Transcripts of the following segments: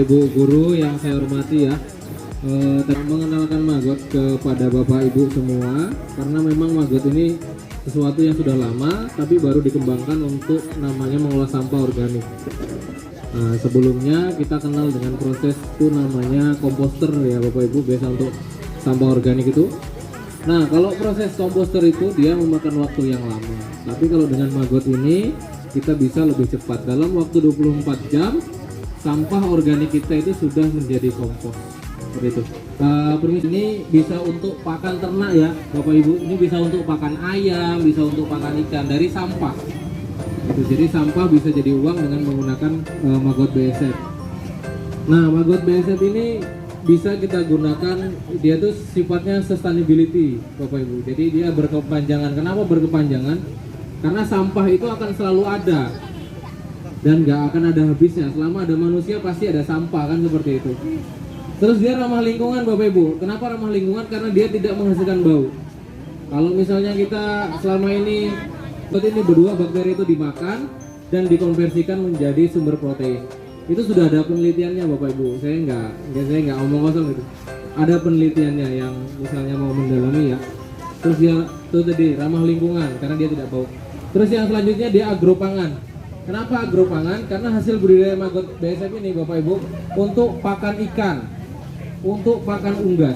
Ibu guru yang saya hormati ya, mengenalkan maggot kepada Bapak Ibu semua, karena memang maggot ini sesuatu yang sudah lama tapi baru dikembangkan untuk namanya mengolah sampah organik. Nah, sebelumnya kita kenal dengan proses itu namanya komposter ya Bapak Ibu, biasa untuk sampah organik itu. Nah, kalau proses komposter itu dia memakan waktu yang lama, tapi kalau dengan maggot ini kita bisa lebih cepat. Dalam waktu 24 jam sampah organik kita itu sudah menjadi kompos. Seperti itu. Permis ini bisa untuk pakan ternak ya Bapak Ibu. Ini bisa untuk pakan ayam, bisa untuk pakan ikan dari sampah. Gitu. Jadi sampah bisa jadi uang dengan menggunakan maggot BASF. Nah, maggot BASF ini bisa kita gunakan, dia tuh sifatnya sustainability Bapak Ibu. Jadi dia berkepanjangan. Kenapa berkepanjangan? Karena sampah itu akan selalu ada dan nggak akan ada habisnya. Selama ada manusia pasti ada sampah kan, seperti itu. Terus dia ramah lingkungan Bapak Ibu. Kenapa ramah lingkungan? Karena dia tidak menghasilkan bau. Kalau misalnya kita selama ini berdua bakteri itu dimakan dan dikonversikan menjadi sumber protein. Itu sudah ada penelitiannya Bapak Ibu. Saya nggak omong kosong itu. Ada penelitiannya yang misalnya mau mendalami ya. Terus dia itu tadi ramah lingkungan karena dia tidak bau. Terus yang selanjutnya dia agropangan. Kenapa agropangan? Karena hasil budidaya maggot BASF ini Bapak Ibu untuk pakan ikan, untuk pakan unggas.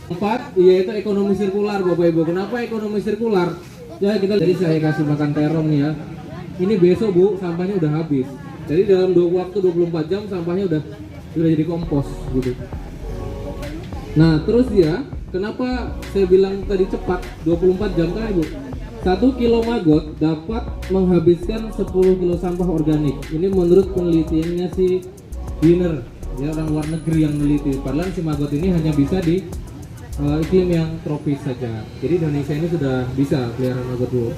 4 yaitu ekonomi sirkular Bapak Ibu. Kenapa ekonomi sirkular? Ya kita jadi saya kasih makan terong nih ya. Ini besok Bu sampahnya udah habis. Jadi dalam waktu 24 jam sampahnya udah jadi kompos gitu. Nah, terus dia kenapa saya bilang tadi cepat 24 jam kan Ibu? 1 kilo maggot dapat menghabiskan 10 kilo sampah organik. Ini menurut penelitiannya si Wiener, ya orang luar negeri yang meneliti. Padahal si maggot ini hanya bisa di iklim yang tropis saja. Jadi Indonesia ini sudah bisa pelihara maggot dulu.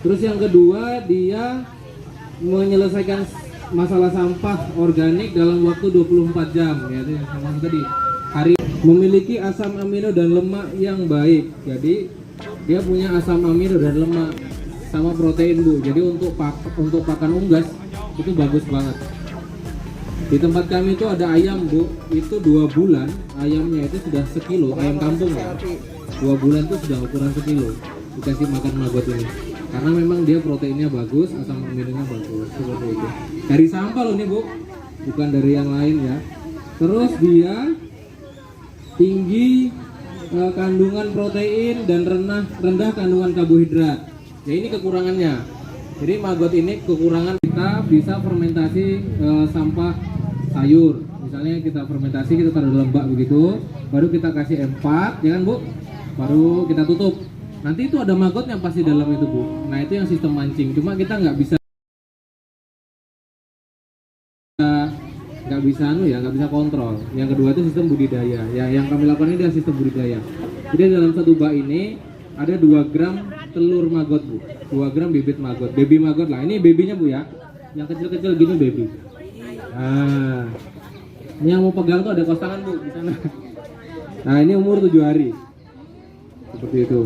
Terus yang kedua dia menyelesaikan masalah sampah organik dalam waktu 24 jam. Ya, itu yang sama tadi. Hari memiliki asam amino dan lemak yang baik. Jadi dia punya asam amino dan lemak sama protein Bu. Jadi untuk pakan unggas itu bagus banget. Di tempat kami itu ada ayam Bu, itu 2 bulan ayamnya itu sudah sekilo, ayam kampung ya. 2 bulan itu sudah ukuran sekilo dikasih makan maggot ini. Karena memang dia proteinnya bagus, asam aminonya bagus, seperti itu. Dari sampah loh nih Bu, bukan dari yang lain ya. Terus dia tinggi kandungan protein dan rendah kandungan karbohidrat. Ya ini kekurangannya. Jadi maggot ini kekurangan, kita bisa fermentasi sampah sayur. Misalnya kita fermentasi, kita taruh dalam bak begitu, baru kita kasih M4, ya kan Bu? Baru kita tutup. Nanti itu ada maggot yang pasti dalam itu Bu. Nah itu yang sistem mancing. Cuma kita nggak bisa nggak bisa kontrol. Yang kedua itu sistem budidaya. Ya, yang kami lakukan ini adalah sistem budidaya. Jadi dalam satu bak ini ada 2 gram telur maggot Bu, 2 gram bibit maggot, baby maggot lah. Ini babynya Bu ya, yang kecil-kecil gini baby. Nah, ini yang mau pegang tuh ada kostangan Bu di sana. Nah ini umur 7 hari, seperti itu.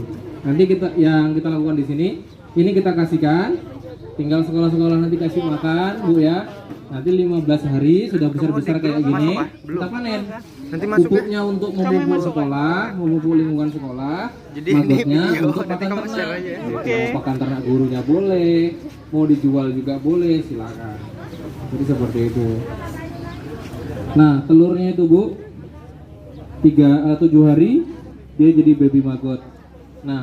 Nanti kita lakukan di sini, ini kita kasihkan. Tinggal sekolah-sekolah nanti kasih makan Bu ya. Nanti 15 hari sudah besar-besar kayak gini, kita panen. Pupuknya untuk memupuk sekolah, memupuk lingkungan sekolah. Maggotnya untuk pakan ternak. Mau pakan ternak gurunya boleh, mau dijual juga boleh, silakan. Jadi seperti itu. Nah telurnya itu Bu 7 hari dia jadi baby maggot. Nah,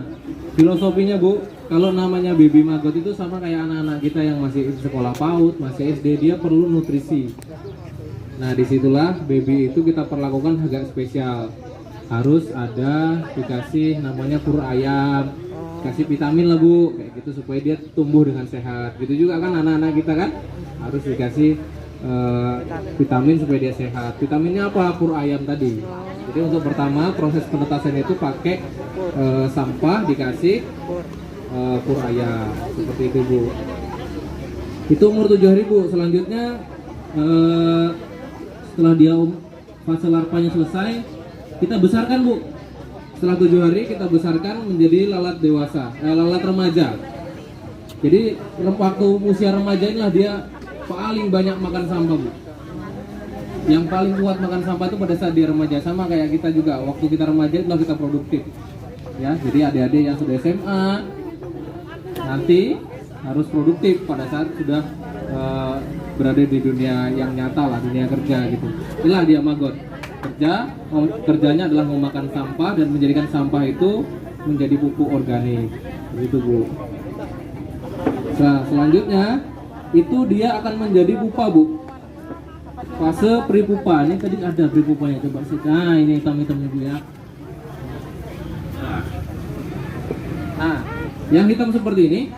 filosofinya Bu, kalau namanya baby maggot itu sama kayak anak-anak kita yang masih sekolah PAUD, masih SD, dia perlu nutrisi. Nah, disitulah baby itu kita perlakukan agak spesial. Harus ada dikasih namanya pur ayam, kasih vitamin lah Bu, kayak gitu supaya dia tumbuh dengan sehat. Gitu juga kan anak-anak kita kan harus dikasih vitamin supaya dia sehat. Vitaminnya apa? Pur ayam tadi. Jadi untuk pertama proses penetasan itu pakai sampah dikasih pur ayam seperti itu Bu. Itu umur 7 hari Bu. Selanjutnya setelah dia fase larvanya selesai, kita besarkan Bu. Setelah 7 hari kita besarkan menjadi lalat dewasa, lalat remaja. Jadi waktu usia remaja inilah dia paling banyak makan sampah Bu. yang paling kuat makan sampah itu pada saat dia remaja, sama kayak kita juga. Waktu kita remaja itulah kita produktif. Ya, jadi adik-adik yang sudah SMA nanti harus produktif pada saat sudah berada di dunia yang nyata lah, dunia kerja gitu. Inilah dia maggot. Kerjanya adalah memakan sampah dan menjadikan sampah itu menjadi pupuk organik. Begitu, Bu. Nah, selanjutnya itu dia akan menjadi pupa, Bu. Fase pre-pupa. Ini tadi ada pre-pupanya, coba sih. Nah, ini hitam-hitam Bu ya. Nah, yang hitam seperti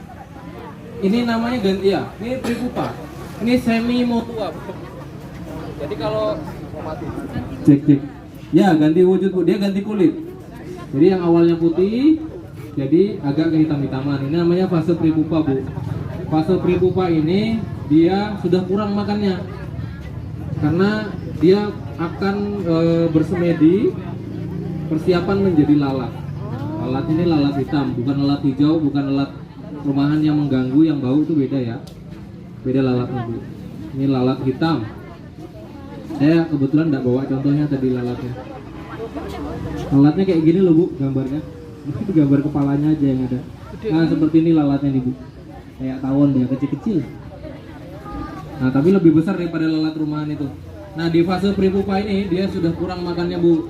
ini namanya ganti ya. Ini pre-pupa. Ini semi motua. Jadi kalau cek. Ya, ganti wujud, Bu. Dia ganti kulit. Jadi yang awalnya putih jadi agak kehitam-hitaman. Ini namanya fase pre-pupa, Bu. Fase pre-pupa ini dia sudah kurang makannya. Karena dia akan bersemedi, persiapan menjadi lalat. Lalat ini lalat hitam, bukan lalat hijau, bukan lalat rumahan yang mengganggu, yang bau, itu beda ya. Beda lalatnya, Bu. Ini lalat hitam. Saya kebetulan tidak bawa contohnya tadi lalatnya. Lalatnya kayak gini loh, Bu, gambarnya. Itu gambar kepalanya aja yang ada. Nah, seperti ini lalatnya nih, Bu. Kayak tawon dia, kecil-kecil. Nah, tapi lebih besar daripada lalat rumahan itu. Nah, di fase pre-pupa ini dia sudah kurang makannya, Bu.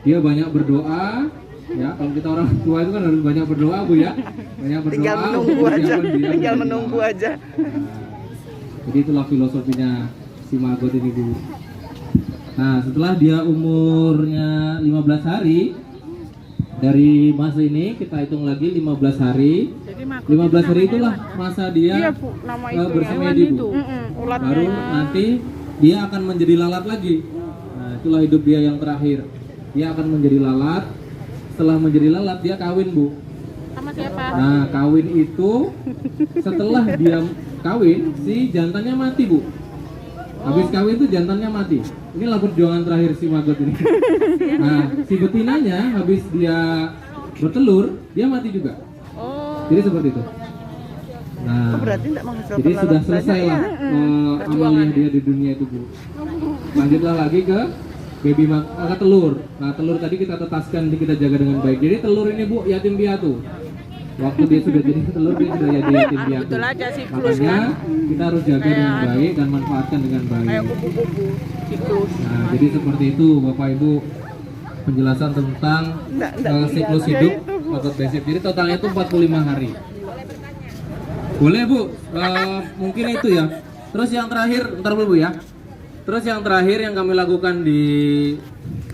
Dia banyak berdoa. Ya, kalau kita orang tua itu kan harus banyak berdoa, Bu ya. Banyak berdoa. Tinggal menunggu aja. Tinggal menunggu aja. Nah, jadi itulah filosofinya si maggot ini, Bu. Nah, setelah dia umurnya 15 hari, dari masa ini kita hitung lagi 15 hari. Jadi 15 hari itulah masa dia bersemedi, Bu. Baru nanti dia akan menjadi lalat lagi. Nah, itulah hidup dia yang terakhir. Dia akan menjadi lalat. Setelah menjadi lalat dia kawin, Bu. Sama siapa? Nah, kawin itu setelah dia kawin si jantannya mati, Bu. Habis kawin itu jantannya mati. Inilah perjuangan terakhir si maggot ini. Nah, si betinanya habis dia bertelur, dia mati juga. Jadi seperti itu. Nah, berarti tidak menghasilkan jadi sudah selesai lah amalia dia di dunia itu, Bu. Lanjutlah lagi ke baby ke telur. Nah, telur tadi kita tetaskan, kita jaga dengan baik. Jadi telur ini, Bu, yatim piatu. Waktu dia sudah jadi telur dia sudah jadi yatim piatu. Betul aja sih, makanya kita harus jaga dengan baik dan manfaatkan dengan baik. Kayak kupu-kupu siklus. Nah, jadi seperti itu Bapak Ibu penjelasan tentang siklus hidup maggot BSF. Jadi totalnya itu 45 hari. Boleh, Bu? Mungkin itu ya. Terus yang terakhir, ntar dulu, Bu ya. Terus yang terakhir yang kami lakukan di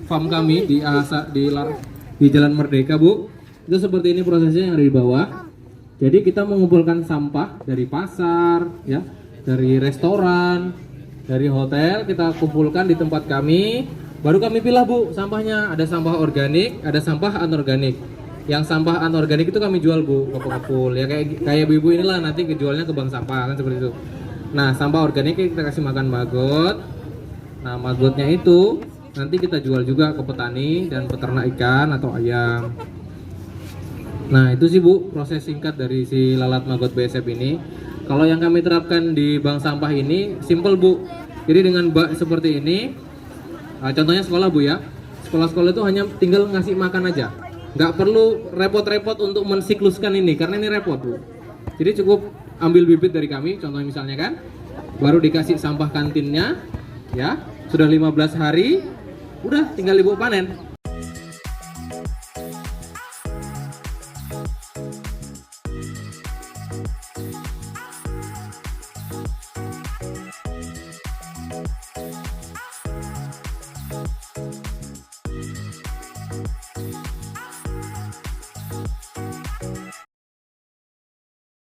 farm kami di Jalan Merdeka, Bu. Itu seperti ini prosesnya yang ada di bawah. Jadi kita mengumpulkan sampah dari pasar, ya, dari restoran, dari hotel, kita kumpulkan di tempat kami. Baru kami pilih, Bu, sampahnya. Ada sampah organik, ada sampah anorganik. Yang sampah anorganik itu kami jual, Bu, ngepul-ngepul. Ya kayak ibu inilah nanti kejualnya ke bank sampah kan seperti itu. Nah, sampah organik kita kasih makan maggot. Nah, maggotnya itu nanti kita jual juga ke petani dan peternak ikan atau ayam. Nah, itu sih, Bu, proses singkat dari si lalat maggot BSF ini. Kalau yang kami terapkan di bank sampah ini simple, Bu. Jadi dengan bak seperti ini, contohnya sekolah, Bu ya. Sekolah-sekolah itu hanya tinggal ngasih makan aja. Nggak perlu repot-repot untuk mensikluskan ini, karena ini repot, Bu. Jadi cukup ambil bibit dari kami, contohnya misalnya kan, baru dikasih sampah kantinnya, ya, sudah 15 hari, udah tinggal Ibu panen.